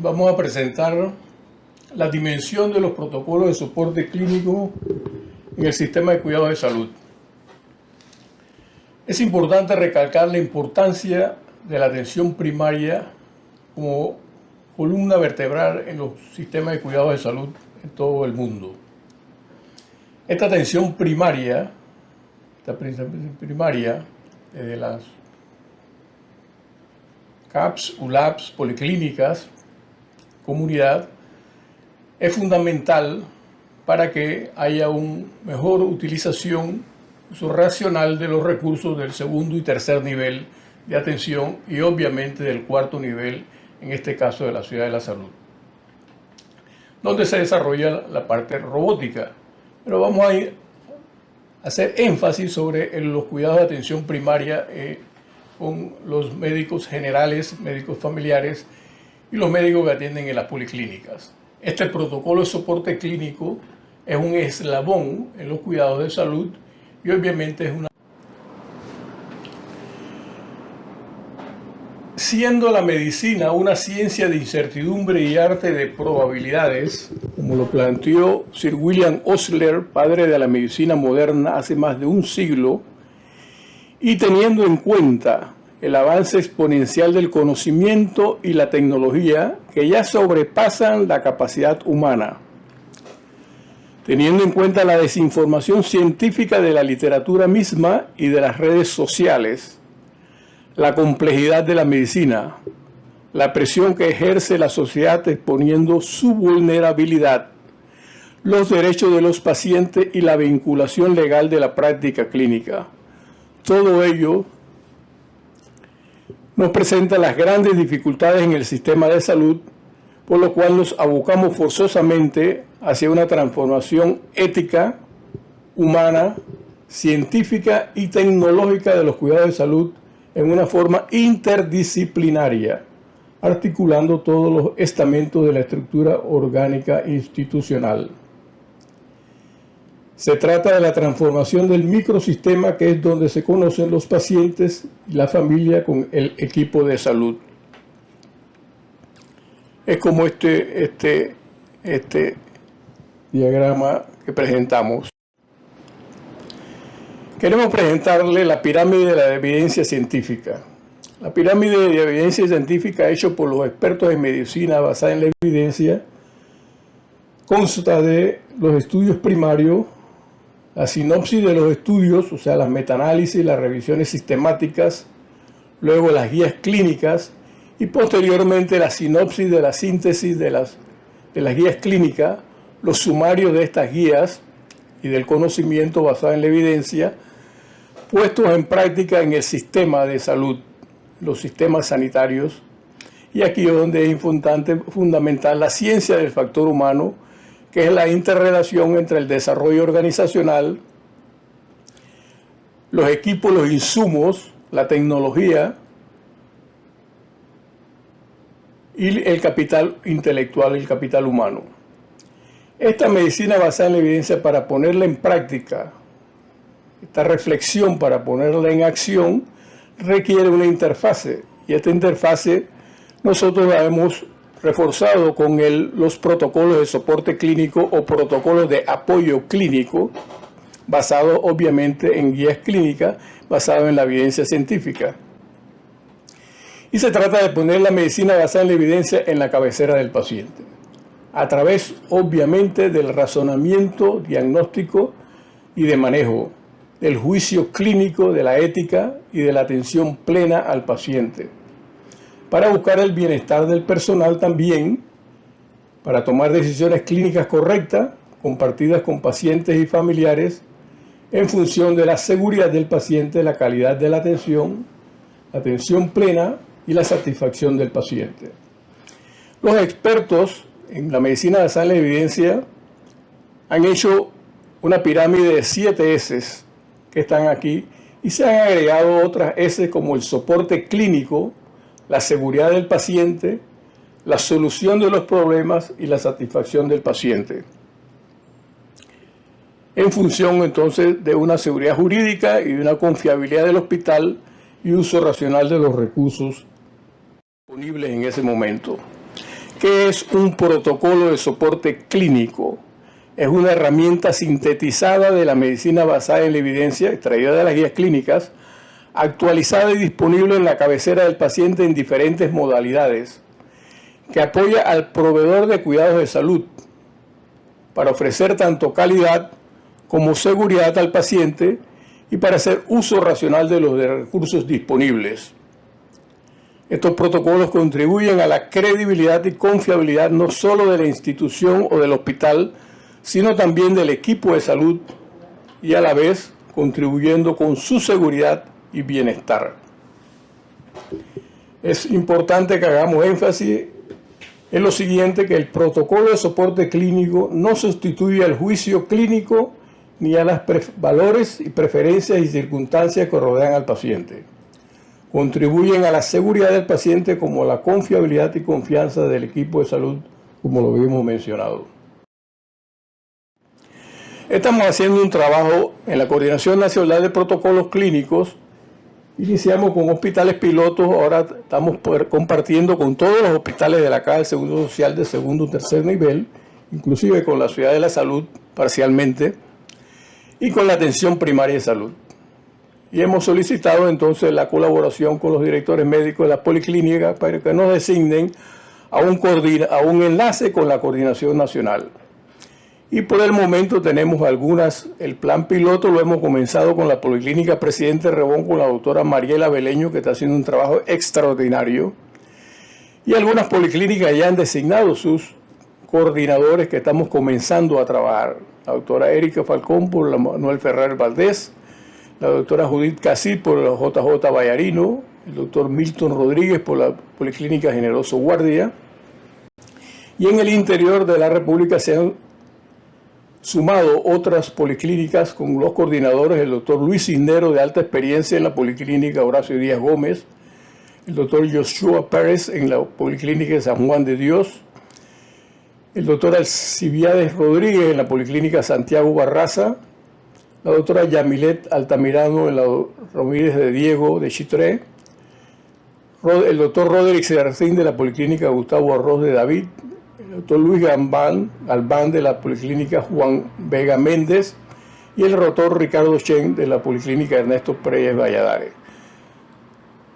vamos a presentar la dimensión de los protocolos de soporte clínico en el sistema de cuidado de salud. Es importante recalcar la importancia de la atención primaria como columna vertebral en los sistemas de cuidado de salud en todo el mundo. Esta atención primaria, de las CAPS, ULAPS, policlínicas, comunidad, es fundamental para que haya una mejor utilización, uso racional de los recursos del segundo y tercer nivel de atención y obviamente del cuarto nivel, en este caso de la Ciudad de la Salud, donde se desarrolla la parte robótica. Pero vamos a hacer énfasis sobre los cuidados de atención primaria con los médicos generales, médicos familiares y los médicos que atienden en las policlínicas. Este protocolo de soporte clínico es un eslabón en los cuidados de salud y obviamente es una... Siendo la medicina una ciencia de incertidumbre y arte de probabilidades, como lo planteó Sir William Osler, padre de la medicina moderna hace más de un siglo, y teniendo en cuenta el avance exponencial del conocimiento y la tecnología que ya sobrepasan la capacidad humana, teniendo en cuenta la desinformación científica de la literatura misma y de las redes sociales, la complejidad de la medicina, la presión que ejerce la sociedad exponiendo su vulnerabilidad, los derechos de los pacientes y la vinculación legal de la práctica clínica. Todo ello nos presenta las grandes dificultades en el sistema de salud, por lo cual nos abocamos forzosamente hacia una transformación ética, humana, científica y tecnológica de los cuidados de salud en una forma interdisciplinaria, articulando todos los estamentos de la estructura orgánica institucional. Se trata de la transformación del microsistema, que es donde se conocen los pacientes y la familia con el equipo de salud. Es como este diagrama que presentamos. Queremos presentarle la pirámide de la evidencia científica. La pirámide de evidencia científica hecha por los expertos en medicina basada en la evidencia consta de los estudios primarios, la sinopsis de los estudios, o sea, las metaanálisis, las revisiones sistemáticas, luego las guías clínicas y posteriormente la sinopsis de la síntesis de las guías clínicas, los sumarios de estas guías y del conocimiento basado en la evidencia, puestos en práctica en el sistema de salud, los sistemas sanitarios, y aquí es donde es fundamental la ciencia del factor humano, que es la interrelación entre el desarrollo organizacional, los equipos, los insumos, la tecnología y el capital intelectual, el capital humano. Esta medicina basada en la evidencia, para ponerla en práctica, esta reflexión para ponerla en acción, requiere una interfase, y esta interfase nosotros la hemos reforzado con los protocolos de soporte clínico o protocolos de apoyo clínico, basados obviamente en guías clínicas, basados en la evidencia científica. Y se trata de poner la medicina basada en la evidencia en la cabecera del paciente, a través obviamente del razonamiento diagnóstico y de manejo, del juicio clínico, de la ética y de la atención plena al paciente, para buscar el bienestar del personal también, para tomar decisiones clínicas correctas, compartidas con pacientes y familiares, en función de la seguridad del paciente, la calidad de la atención plena y la satisfacción del paciente. Los expertos en la medicina basada en la evidencia han hecho una pirámide de 7 S que están aquí, y se han agregado otras S como el soporte clínico, la seguridad del paciente, la solución de los problemas y la satisfacción del paciente, en función entonces de una seguridad jurídica y de una confiabilidad del hospital y uso racional de los recursos disponibles en ese momento. ¿Qué es un protocolo de soporte clínico? Es una herramienta sintetizada de la medicina basada en la evidencia, extraída de las guías clínicas, actualizada y disponible en la cabecera del paciente en diferentes modalidades, que apoya al proveedor de cuidados de salud para ofrecer tanto calidad como seguridad al paciente y para hacer uso racional de los recursos disponibles. Estos protocolos contribuyen a la credibilidad y confiabilidad no solo de la institución o del hospital, sino también del equipo de salud y a la vez contribuyendo con su seguridad y bienestar. Es importante que hagamos énfasis en lo siguiente, que el protocolo de soporte clínico no sustituye al juicio clínico ni a los valores y preferencias y circunstancias que rodean al paciente. Contribuyen a la seguridad del paciente como a la confiabilidad y confianza del equipo de salud, como lo habíamos mencionado. Estamos haciendo un trabajo en la Coordinación Nacional de Protocolos Clínicos. Iniciamos con hospitales pilotos, ahora estamos compartiendo con todos los hospitales de la Caja del Seguro Social de segundo y tercer nivel, inclusive con la Ciudad de la Salud parcialmente, y con la atención primaria de salud. Y hemos solicitado entonces la colaboración con los directores médicos de las policlínicas para que nos designen a un enlace con la Coordinación Nacional. Y por el momento tenemos el plan piloto lo hemos comenzado con la Policlínica Presidente Rebón, con la doctora Mariela Beleño, que está haciendo un trabajo extraordinario. Y algunas policlínicas ya han designado sus coordinadores que estamos comenzando a trabajar. La doctora Erika Falcón por la Manuel Ferrer Valdés, la doctora Judith Casí por la JJ Vallarino, el doctor Milton Rodríguez por la Policlínica Generoso Guardia. Y en el interior de la República se han sumado otras policlínicas con los coordinadores, el doctor Luis Cisnero, de alta experiencia en la Policlínica Horacio Díaz Gómez, el doctor Joshua Pérez en la Policlínica de San Juan de Dios, el doctor Alcibiades Rodríguez en la Policlínica Santiago Barraza, la doctora Yamilet Altamirano en la Ramírez de Diego de Chitré, el doctor Roderick Serracín de la Policlínica Gustavo Arroz de David, el doctor Luis Galván de la Policlínica Juan Vega Méndez y el doctor Ricardo Chen de la Policlínica Ernesto Pérez Valladares.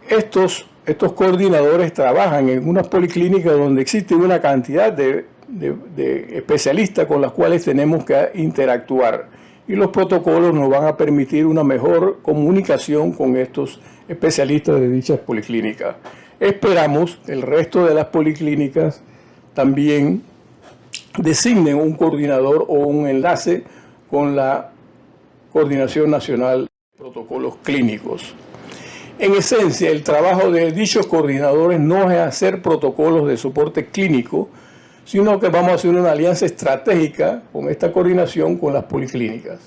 Estos coordinadores trabajan en unas policlínicas donde existe una cantidad de especialistas con las cuales tenemos que interactuar, y los protocolos nos van a permitir una mejor comunicación con estos especialistas de dichas policlínicas. Esperamos que el resto de las policlínicas también designen un coordinador o un enlace con la Coordinación Nacional de Protocolos Clínicos. En esencia, el trabajo de dichos coordinadores no es hacer protocolos de soporte clínico, sino que vamos a hacer una alianza estratégica con esta coordinación con las policlínicas.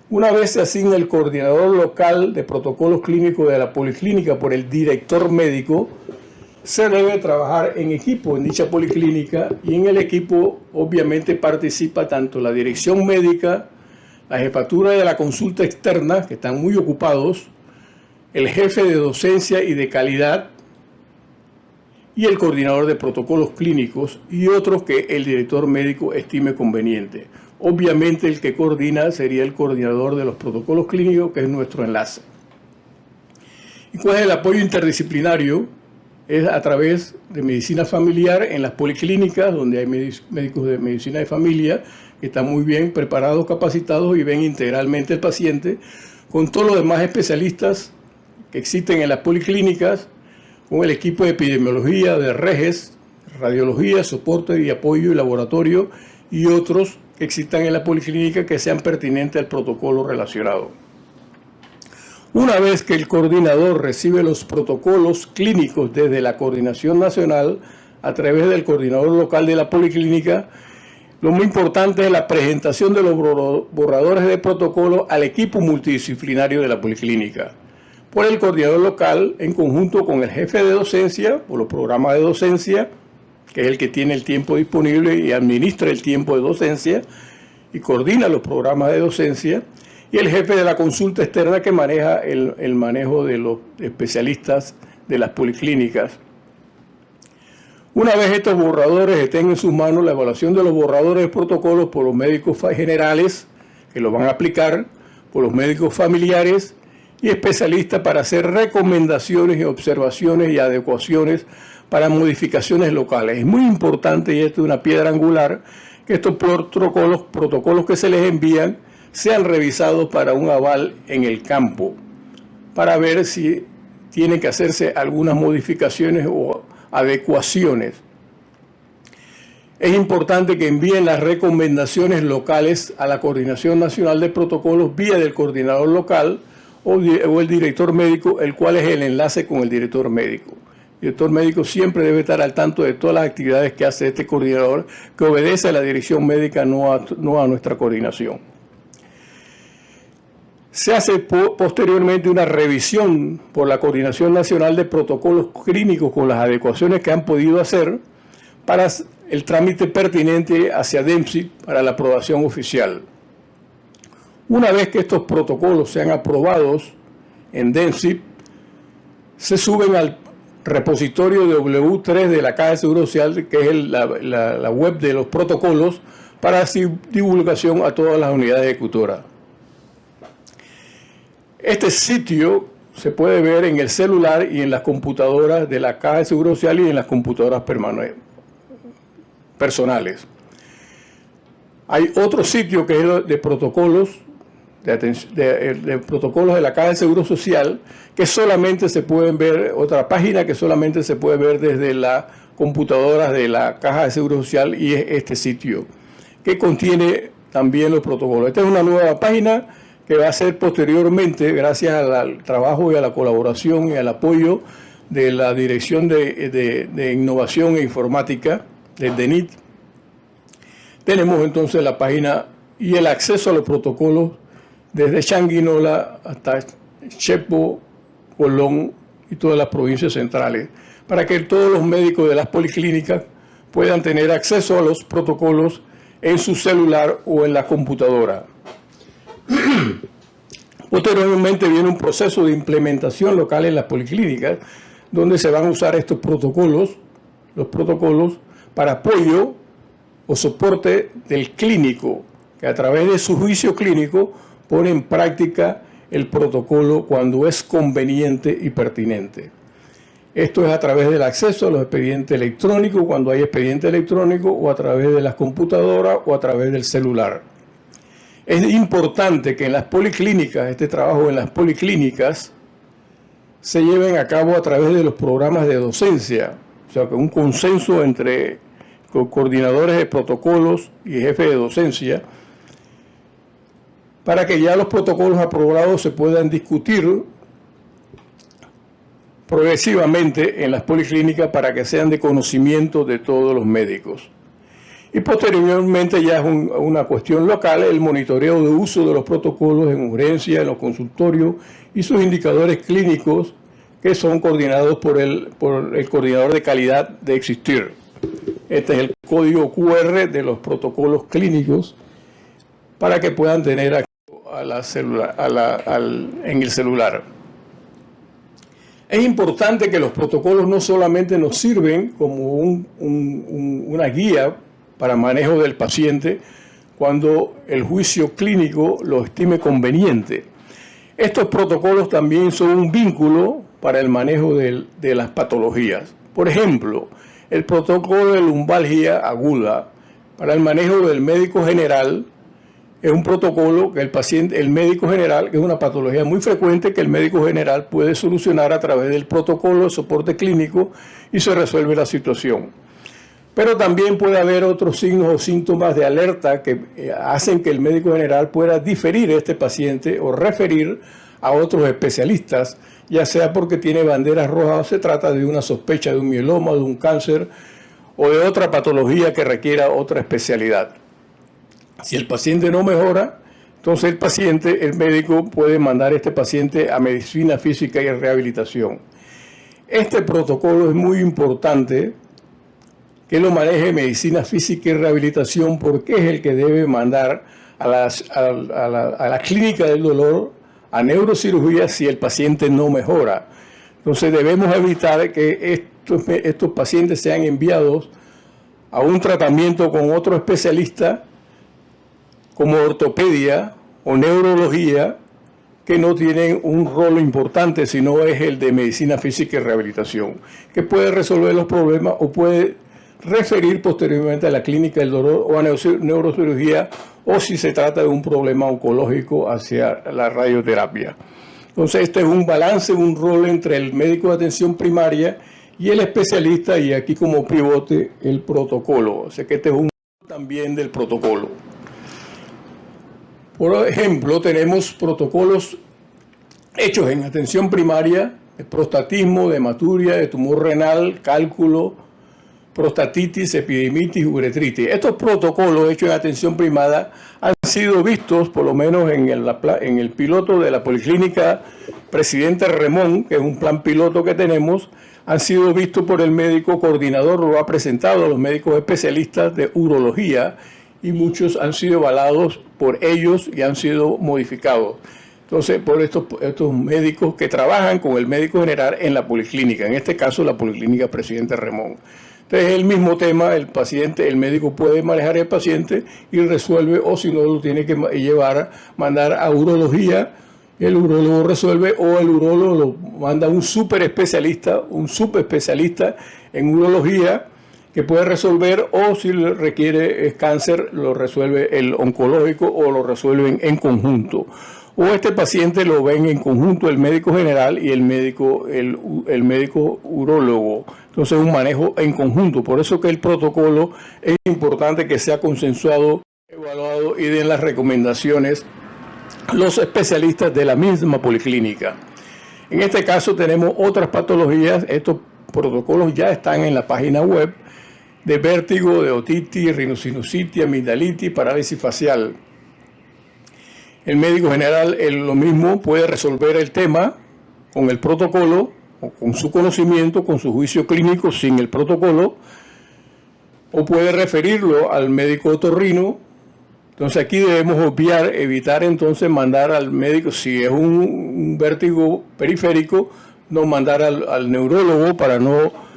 Una vez se asigna el coordinador local de protocolos clínicos de la policlínica por el director médico, se debe trabajar en equipo en dicha policlínica, y en el equipo obviamente participa tanto la dirección médica, la jefatura de la consulta externa, que están muy ocupados, el jefe de docencia y de calidad, y el coordinador de protocolos clínicos y otros que el director médico estime conveniente. Obviamente el que coordina sería el coordinador de los protocolos clínicos, que es nuestro enlace. ¿Y cuál es el apoyo interdisciplinario? Es a través de medicina familiar en las policlínicas, donde hay médicos de medicina de familia que están muy bien preparados, capacitados y ven integralmente al paciente, con todos los demás especialistas que existen en las policlínicas, con el equipo de epidemiología, de reges, radiología, soporte y apoyo y laboratorio, y otros que existan en la policlínica que sean pertinentes al protocolo relacionado. Una vez que el coordinador recibe los protocolos clínicos desde la Coordinación Nacional a través del coordinador local de la policlínica, lo muy importante es la presentación de los borradores de protocolo al equipo multidisciplinario de la policlínica, por el coordinador local en conjunto con el jefe de docencia o los programas de docencia, que es el que tiene el tiempo disponible y administra el tiempo de docencia y coordina los programas de docencia, y el jefe de la consulta externa, que maneja el manejo de los especialistas de las policlínicas. Una vez estos borradores estén en sus manos, la evaluación de los borradores de protocolos por los médicos generales, que lo van a aplicar, por los médicos familiares y especialistas para hacer recomendaciones y observaciones y adecuaciones para modificaciones locales. Es muy importante, y esto es una piedra angular, que estos protocolos que se les envían sean revisados para un aval en el campo, para ver si tienen que hacerse algunas modificaciones o adecuaciones. Es importante que envíen las recomendaciones locales a la Coordinación Nacional de Protocolos vía del coordinador local o el director médico, el cual es el enlace con el director médico. El director médico siempre debe estar al tanto de todas las actividades que hace este coordinador, que obedece a la dirección médica, no a nuestra coordinación. Se hace posteriormente una revisión por la Coordinación Nacional de Protocolos Clínicos con las adecuaciones que han podido hacer para el trámite pertinente hacia DEMSI para la aprobación oficial. Una vez que estos protocolos sean aprobados en DEMSI, se suben al repositorio W3 de la Caja de Seguro Social, que es la web de los protocolos, para divulgación a todas las unidades ejecutoras. Este sitio se puede ver en el celular y en las computadoras de la Caja de Seguro Social y en las computadoras personales. Hay otro sitio que es de protocolos, de protocolos de la Caja de Seguro Social, que solamente se pueden ver, otra página que solamente se puede ver desde las computadoras de la Caja de Seguro Social, y es este sitio, que contiene también los protocolos. Esta es una nueva página que va a ser posteriormente, gracias al trabajo y a la colaboración y al apoyo de la Dirección de Innovación e Informática, del DENIT. Tenemos entonces la página y el acceso a los protocolos desde Changuinola hasta Chepo, Colón y todas las provincias centrales, para que todos los médicos de las policlínicas puedan tener acceso a los protocolos en su celular o en la computadora. Posteriormente viene un proceso de implementación local en las policlínicas, donde se van a usar estos protocolos, los protocolos para apoyo o soporte del clínico, que a través de su juicio clínico pone en práctica el protocolo cuando es conveniente y pertinente. Esto es a través del acceso a los expedientes electrónicos, cuando hay expediente electrónico, o a través de las computadoras o a través del celular. Es importante que en las policlínicas, este trabajo en las policlínicas, se lleven a cabo a través de los programas de docencia, o sea, que un consenso entre coordinadores de protocolos y jefes de docencia, para que ya los protocolos aprobados se puedan discutir progresivamente en las policlínicas para que sean de conocimiento de todos los médicos. Y posteriormente ya es una cuestión local, el monitoreo de uso de los protocolos en urgencia, en los consultorios y sus indicadores clínicos, que son coordinados por el coordinador de calidad de Existir. Este es el código QR de los protocolos clínicos para que puedan tener acceso en el celular. Es importante que los protocolos no solamente nos sirven como una guía para manejo del paciente cuando el juicio clínico lo estime conveniente. Estos protocolos también son un vínculo para el manejo de las patologías. Por ejemplo, el protocolo de lumbalgia aguda para el manejo del médico general es un protocolo que el médico general, que es una patología muy frecuente, que el médico general puede solucionar a través del protocolo de soporte clínico y se resuelve la situación. Pero también puede haber otros signos o síntomas de alerta que hacen que el médico general pueda diferir a este paciente o referir a otros especialistas, ya sea porque tiene banderas rojas o se trata de una sospecha de un mieloma, de un cáncer o de otra patología que requiera otra especialidad. Si el paciente no mejora, entonces el médico puede mandar a este paciente a medicina física y rehabilitación. Este protocolo es muy importante que lo maneje medicina física y rehabilitación, porque es el que debe mandar a la clínica del dolor a neurocirugía si el paciente no mejora. Entonces debemos evitar que estos pacientes sean enviados a un tratamiento con otro especialista como ortopedia o neurología, que no tienen un rol importante, sino es el de medicina física y rehabilitación, que puede resolver los problemas o puede referir posteriormente a la clínica del dolor o a neurocirugía, o si se trata de un problema oncológico, hacia la radioterapia. Entonces, este es un balance, un rol entre el médico de atención primaria y el especialista, y aquí como pivote el protocolo. O sea que este es un también del protocolo. Por ejemplo, tenemos protocolos hechos en atención primaria de prostatismo, de hematuria, de tumor renal, cálculo, prostatitis, epidemitis, uretritis. Estos protocolos hechos en atención primaria han sido vistos, por lo menos en el piloto de la Policlínica Presidente Remón, que es un plan piloto que tenemos, han sido vistos por el médico coordinador, lo ha presentado a los médicos especialistas de urología, y muchos han sido avalados por ellos y han sido modificados. Entonces, por estos médicos que trabajan con el médico general en la policlínica, en este caso la Policlínica Presidente Remón. Entonces, el mismo tema, el médico puede manejar el paciente y resuelve, o si no lo tiene que mandar a urología, el urólogo resuelve, o el urólogo lo manda a un subespecialista en urología, que puede resolver, o si requiere cáncer, lo resuelve el oncológico o lo resuelven en conjunto. O este paciente lo ven en conjunto el médico general y el médico urólogo. Entonces, un manejo en conjunto. Por eso que el protocolo es importante que sea consensuado, evaluado y den las recomendaciones los especialistas de la misma policlínica. En este caso tenemos otras patologías. Estos protocolos ya están en la página web, de vértigo, de otitis, rinosinusitis, amigdalitis, parálisis facial. El médico general lo mismo puede resolver el tema con el protocolo, o con su conocimiento, con su juicio clínico sin el protocolo, o puede referirlo al médico otorrino. Entonces aquí debemos evitar entonces mandar al médico, si es un vértigo periférico, no mandar al neurólogo para no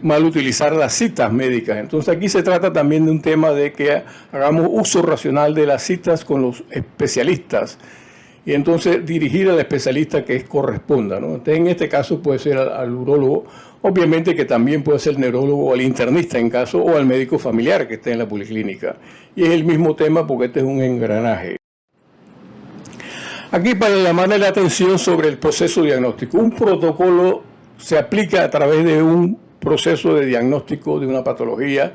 mal utilizar las citas médicas. Entonces aquí se trata también de un tema de que hagamos uso racional de las citas con los especialistas y entonces dirigir al especialista que corresponda, ¿no? Entonces, en este caso puede ser al urólogo, obviamente que también puede ser el neurólogo o el internista en caso, o al médico familiar que esté en la policlínica. Y es el mismo tema porque este es un engranaje. Aquí para llamarle la atención sobre el proceso diagnóstico. Un protocolo se aplica a través de un proceso de diagnóstico de una patología.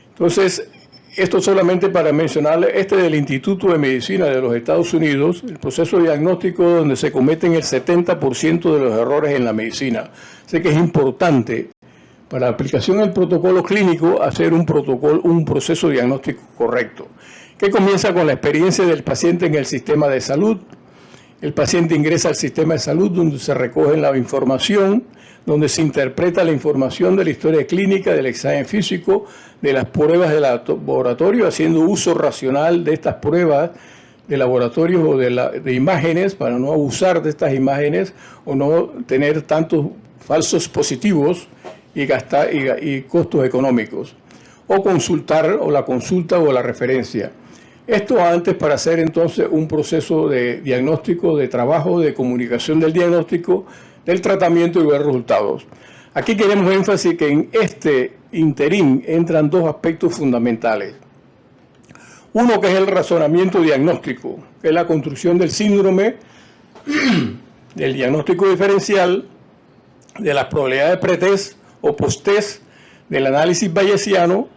Entonces, esto solamente para mencionarle, del Instituto de Medicina de los Estados Unidos, el proceso diagnóstico donde se cometen el 70% de los errores en la medicina. Sé que es importante para la aplicación del protocolo clínico hacer un proceso diagnóstico correcto, que comienza con la experiencia del paciente en el sistema de salud. El paciente ingresa al sistema de salud donde se recoge la información, donde se interpreta la información de la historia clínica, del examen físico, de las pruebas de laboratorio, haciendo uso racional de estas pruebas de laboratorio o de imágenes, para no abusar de estas imágenes o no tener tantos falsos positivos y costos económicos. O consultar, o la consulta o la referencia. Esto antes para hacer entonces un proceso de diagnóstico, de trabajo, de comunicación del diagnóstico, del tratamiento y ver resultados. Aquí queremos énfasis que en este interín entran dos aspectos fundamentales. Uno que es el razonamiento diagnóstico, que es la construcción del síndrome, del diagnóstico diferencial, de las probabilidades pre-test o post-test, del análisis bayesiano,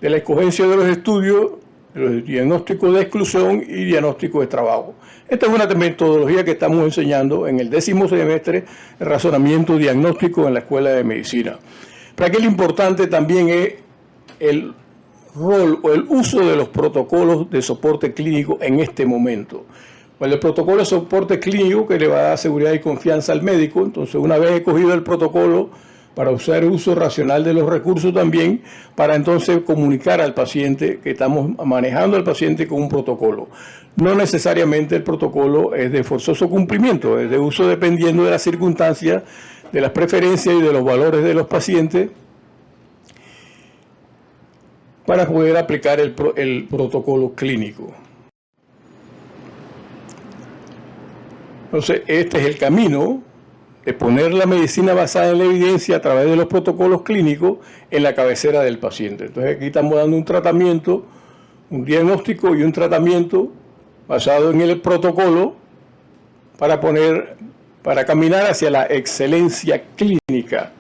de la escogencia de los estudios, el diagnóstico de exclusión y diagnóstico de trabajo. Esta es una metodología que estamos enseñando en el 10º semestre de razonamiento diagnóstico en la Escuela de Medicina. Pero aquí lo importante también es el rol o el uso de los protocolos de soporte clínico en este momento. Pues el protocolo de soporte clínico que le va a dar seguridad y confianza al médico. Entonces, una vez escogido el protocolo, para usar el uso racional de los recursos también, para entonces comunicar al paciente que estamos manejando al paciente con un protocolo. No necesariamente el protocolo es de forzoso cumplimiento, es de uso dependiendo de las circunstancias de las preferencias y de los valores de los pacientes para poder aplicar el protocolo clínico. Entonces, este es el camino de poner la medicina basada en la evidencia a través de los protocolos clínicos en la cabecera del paciente. Entonces, aquí estamos dando un tratamiento, un diagnóstico y un tratamiento basado en el protocolo para caminar hacia la excelencia clínica.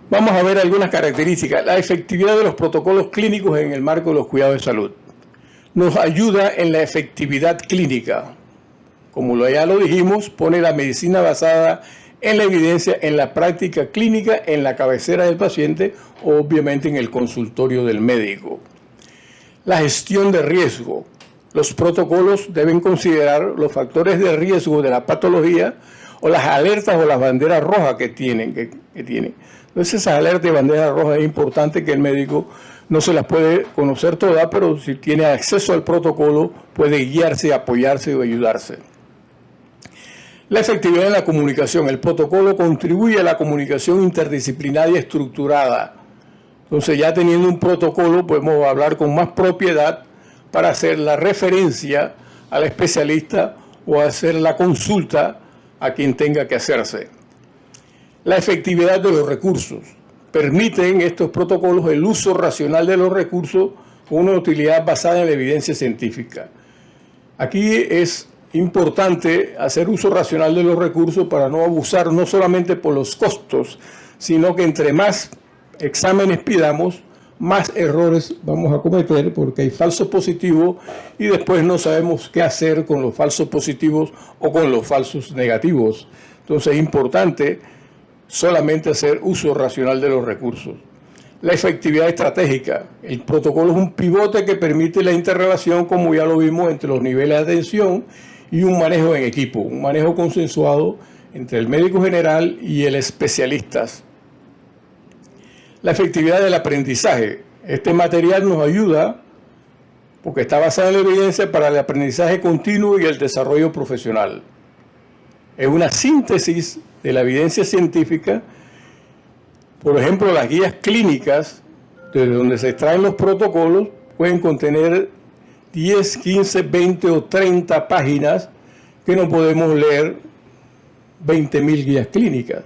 Vamos a ver algunas características. La efectividad de los protocolos clínicos en el marco de los cuidados de salud. Nos ayuda en la efectividad clínica. Como ya lo dijimos, pone la medicina basada en la evidencia, en la práctica clínica, en la cabecera del paciente, obviamente en el consultorio del médico. La gestión de riesgo. Los protocolos deben considerar los factores de riesgo de la patología o las alertas o las banderas rojas que tienen. Entonces, esas alertas y banderas rojas es importante que el médico no se las puede conocer todas, pero si tiene acceso al protocolo puede guiarse, apoyarse o ayudarse. La efectividad en la comunicación. El protocolo contribuye a la comunicación interdisciplinaria estructurada. Entonces, ya teniendo un protocolo, podemos hablar con más propiedad para hacer la referencia al especialista o hacer la consulta a quien tenga que hacerse. La efectividad de los recursos. Permiten estos protocolos el uso racional de los recursos con una utilidad basada en la evidencia científica. Aquí es importante hacer uso racional de los recursos para no abusar no solamente por los costos, sino que entre más exámenes pidamos, más errores vamos a cometer porque hay falsos positivos y después no sabemos qué hacer con los falsos positivos o con los falsos negativos. Entonces es importante solamente hacer uso racional de los recursos. La efectividad estratégica. El protocolo es un pivote que permite la interrelación, como ya lo vimos, entre los niveles de atención y un manejo en equipo, un manejo consensuado entre el médico general y el especialista. La efectividad del aprendizaje. Este material nos ayuda porque está basado en la evidencia para el aprendizaje continuo y el desarrollo profesional. Es una síntesis de la evidencia científica. Por ejemplo, las guías clínicas, desde donde se extraen los protocolos, pueden contener 10, 15, 20 o 30 páginas que no podemos leer 20.000 guías clínicas.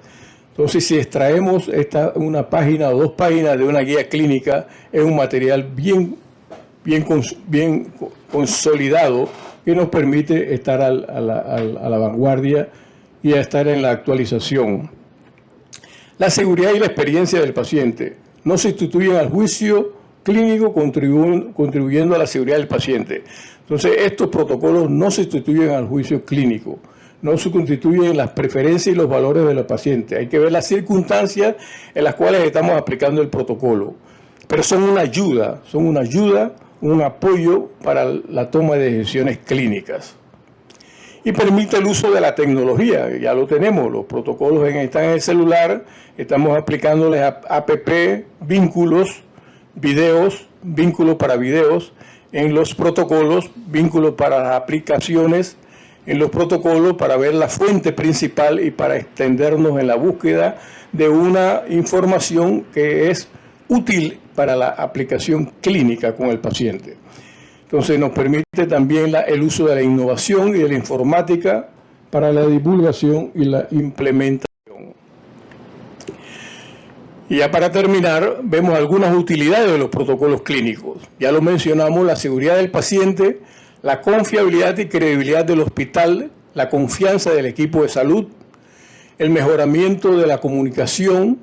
Entonces, si extraemos una página o 2 páginas de una guía clínica, es un material bien consolidado que nos permite estar a la vanguardia y a estar en la actualización. La seguridad y la experiencia del paciente no se sustituyen al juicio clínico contribuyendo a la seguridad del paciente. Entonces, estos protocolos no se sustituyen al juicio clínico, no se constituyen las preferencias y los valores de los pacientes. Hay que ver las circunstancias en las cuales estamos aplicando el protocolo, pero son una ayuda, un apoyo para la toma de decisiones clínicas. Y permite el uso de la tecnología, ya lo tenemos, los protocolos están en el celular, estamos aplicándoles app, vínculos, vínculos para videos en los protocolos, vínculos para las aplicaciones en los protocolos para ver la fuente principal y para extendernos en la búsqueda de una información que es útil para la aplicación clínica con el paciente. Entonces nos permite también el uso de la innovación y de la informática para la divulgación y la implementación. Y ya para terminar, vemos algunas utilidades de los protocolos clínicos. Ya lo mencionamos, la seguridad del paciente, la confiabilidad y credibilidad del hospital, la confianza del equipo de salud, el mejoramiento de la comunicación,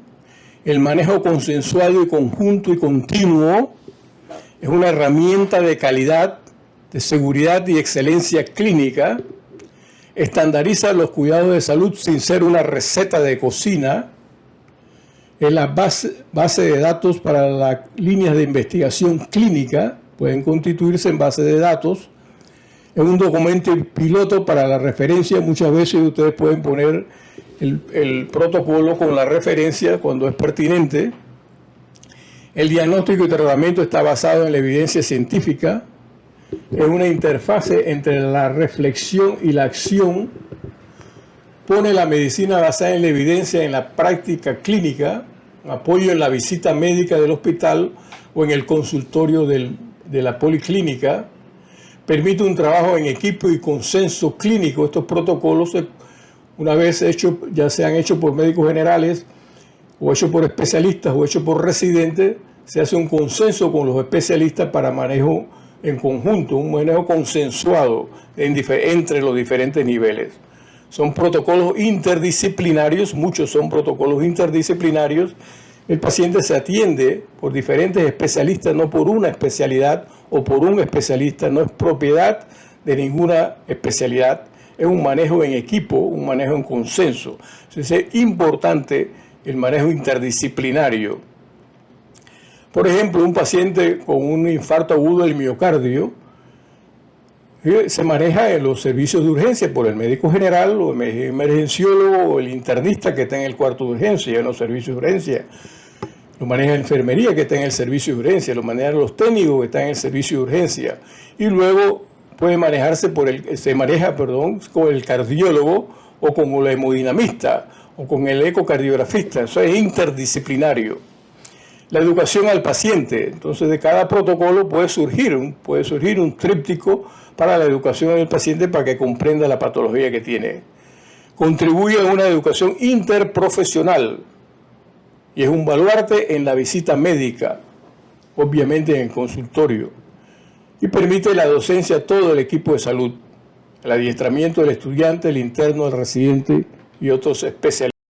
el manejo consensuado y conjunto y continuo. Es una herramienta de calidad, de seguridad y excelencia clínica. Estandariza los cuidados de salud sin ser una receta de cocina. Es la base de datos para las líneas de investigación clínica. Pueden constituirse en base de datos. Es un documento piloto para la referencia. Muchas veces ustedes pueden poner el protocolo con la referencia cuando es pertinente. El diagnóstico y tratamiento está basado en la evidencia científica. Es una interfase entre la reflexión y la acción. pone la medicina basada en la evidencia en la práctica clínica, apoyo en la visita médica del hospital o en el consultorio de la policlínica, permite un trabajo en equipo y consenso clínico. Estos protocolos, una vez hechos, ya sean hechos por médicos generales o hechos por especialistas o hechos por residentes, se hace un consenso con los especialistas para manejo en conjunto, un manejo consensuado entre los diferentes niveles. Son protocolos interdisciplinarios, muchos son protocolos interdisciplinarios. El paciente se atiende por diferentes especialistas, no por una especialidad o por un especialista, no es propiedad de ninguna especialidad, es un manejo en equipo, un manejo en consenso. Entonces es importante el manejo interdisciplinario. Por ejemplo, un paciente con un infarto agudo del miocardio se maneja en los servicios de urgencia por el médico general o el emergenciólogo o el internista que está en el cuarto de urgencia, en los servicios de urgencia. Lo maneja la enfermería que está en el servicio de urgencia, lo manejan los técnicos que están en el servicio de urgencia. Y luego puede manejarse con el cardiólogo o con el hemodinamista o con el ecocardiografista. Eso es interdisciplinario. La educación al paciente. Entonces, de cada protocolo puede surgir un tríptico para la educación del paciente para que comprenda la patología que tiene. Contribuye a una educación interprofesional y es un baluarte en la visita médica, obviamente en el consultorio, y permite la docencia a todo el equipo de salud, el adiestramiento del estudiante, el interno, el residente y otros especialistas.